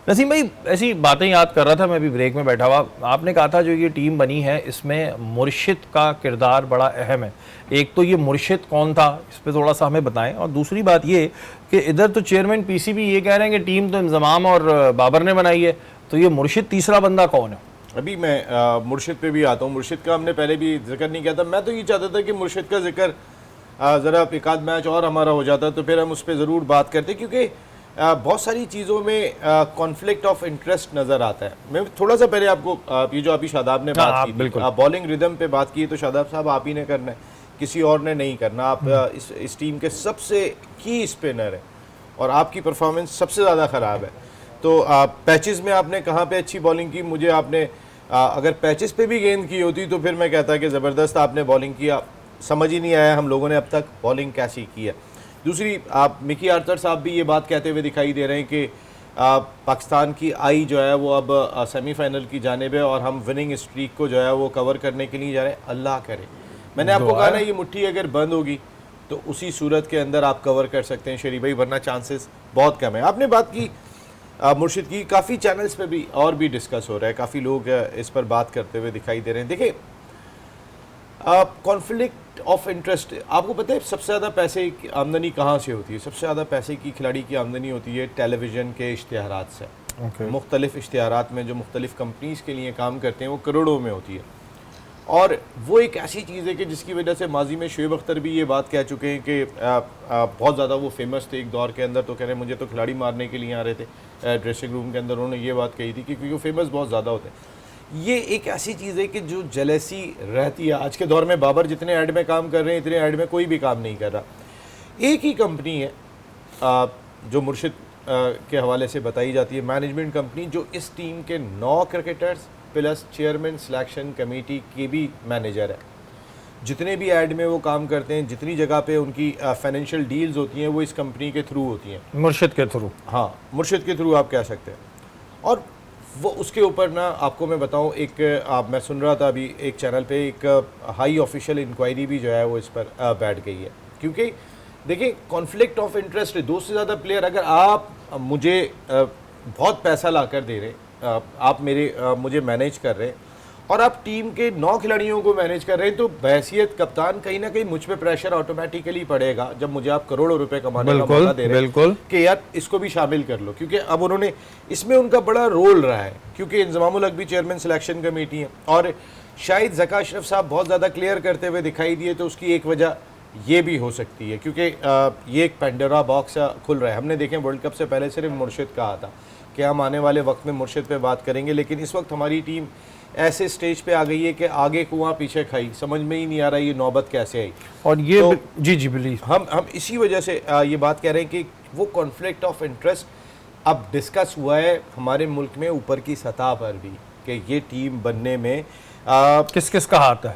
नसीम भाई, ऐसी बातें याद कर रहा था मैं अभी ब्रेक में बैठा हुआ। आपने कहा था जो ये टीम बनी है इसमें मुर्शिद का किरदार बड़ा अहम है। एक तो ये मुर्शिद कौन था, इस पर थोड़ा सा हमें बताएं। और दूसरी बात ये कि इधर तो चेयरमैन पीसीबी ये कह रहे हैं कि टीम तो इंजमाम और बाबर ने बनाई है, तो ये मुर्शिद तीसरा बंदा कौन है? अभी मैं मुर्शिद पे भी आता हूँ। मुर्शिद का हमने पहले भी जिक्र नहीं किया था। मैं तो ये चाहता था कि मुर्शिद का जिक्र ज़रा एक आध मैच और हमारा हो जाता तो फिर हम उस पर ज़रूर बात करते, क्योंकि बहुत सारी चीज़ों में कॉन्फ्लिक्ट ऑफ इंटरेस्ट नज़र आता है। मैं थोड़ा सा पहले आपको ये जो अभी शादाब ने बात की, बॉलिंग रिदम पे बात की, तो शादाब साहब आप ही ने करना है, किसी और ने नहीं करना। आप इस टीम के सबसे की स्पिनर हैं और आपकी परफॉर्मेंस सबसे ज़्यादा ख़राब है। तो पैचेस में आपने कहाँ पे अच्छी बॉलिंग की? मुझे आपने अगर पैचेस पे भी गेंद की होती तो फिर मैं कहता कि ज़बरदस्त आपने बॉलिंग किया। समझ ही नहीं आया हम लोगों ने अब तक बॉलिंग कैसी की है। दूसरी, आप मिकी आर्थर साहब भी ये बात कहते हुए दिखाई दे रहे हैं कि पाकिस्तान की आई जो है वो अब सेमीफाइनल की जानिब है और हम विनिंग स्ट्रीक को जो है वो कवर करने के लिए जा रहे हैं। अल्लाह करे, मैंने आपको कहा ना, ये मुट्ठी अगर बंद होगी तो उसी सूरत के अंदर आप कवर कर सकते हैं शरीफ भाई, वरना चांसेस बहुत कम है। आपने बात की मुर्शिद की, काफ़ी चैनल्स पे भी और भी डिस्कस हो रहा है, काफ़ी लोग इस पर बात करते हुए दिखाई दे रहे हैं। देखिए, कॉन्फ्लिक्ट ऑफ इंटरेस्ट, आपको पता है सबसे ज़्यादा पैसे की आमदनी कहाँ से होती है? सबसे ज़्यादा पैसे की खिलाड़ी की आमदनी होती है टेलीविज़न के इश्तिहारात से। मुख्तलिफ इश्तिहारात में जो मुख्तलिफ कंपनीज़ के लिए काम करते हैं वो करोड़ों में होती है। और वो एक ऐसी चीज़ है कि जिसकी वजह से माजी में शुएब अख्तर भी ये बात कह चुके हैं कि बहुत ज़्यादा वो फेमस थे एक दौर के अंदर। तो कह रहे हैं मुझे तो खिलाड़ी मारने के लिए आ रहे थे ड्रेसिंग रूम के अंदर। उन्होंने ये बात कही थी कि क्योंकि वो फेमस बहुत ज़्यादा होते हैं। ये एक ऐसी चीज़ है कि जो जेलसी रहती है आज के दौर में। बाबर जितने ऐड में काम कर रहे हैं इतने ऐड में कोई भी काम नहीं कर रहा। एक ही कंपनी है जो मुर्शिद के हवाले से बताई जाती है, मैनेजमेंट कंपनी, जो इस टीम के 9 cricketers plus chairman selection committee के भी मैनेजर है। जितने भी ऐड में वो काम करते हैं, जितनी जगह पे उनकी फाइनेंशियल डील्स होती हैं वो इस कंपनी के थ्रू होती हैं, मुर्शिद के थ्रू। हाँ, मुर्शिद के थ्रू आप कह सकते हैं। और वो उसके ऊपर ना आपको मैं बताऊं, एक मैं सुन रहा था अभी एक चैनल पे, एक हाई ऑफिशियल इंक्वायरी भी जो है वो इस पर बैठ गई है। क्योंकि देखिए, कॉन्फ्लिक्ट ऑफ इंटरेस्ट है। 2 से ज़्यादा प्लेयर, अगर आप मुझे बहुत पैसा ला कर दे रहे, आप मुझे मैनेज कर रहे हैं और आप टीम के 9 खिलाड़ियों को मैनेज कर रहे हैं, तो बहैसियत कप्तान कहीं ना कहीं मुझ पे प्रेशर ऑटोमेटिकली पड़ेगा जब मुझे आप करोड़ों रुपए कमाने का मौका दे रहे हैं कि यार इसको भी शामिल कर लो। क्योंकि अब उन्होंने इसमें उनका बड़ा रोल रहा है, क्योंकि इंजमामुल हक भी चेयरमैन सिलेक्शन कमेटी है और शायद ज़का अशरफ साहब बहुत ज़्यादा क्लियर करते हुए दिखाई दिए। तो उसकी एक वजह ये भी हो सकती है क्योंकि ये एक पेंडोरा बॉक्स खुल रहा है। हमने देखें वर्ल्ड कप से पहले सिर्फ मुर्शिद कहा था कि हम आने वाले वक्त में मुर्शिद पे बात करेंगे, लेकिन इस वक्त हमारी टीम ऐसे स्टेज पे आ गई है कि आगे कुआं पीछे खाई, समझ में ही नहीं आ रहा ये नौबत कैसे आई। और ये तो, जी बिल्कुल, हम इसी वजह से ये बात कह रहे हैं कि वो कॉन्फ्लिक्ट ऑफ इंटरेस्ट अब डिस्कस हुआ है हमारे मुल्क में ऊपर की सतह पर भी कि ये टीम बनने में किस किस का हाथ है।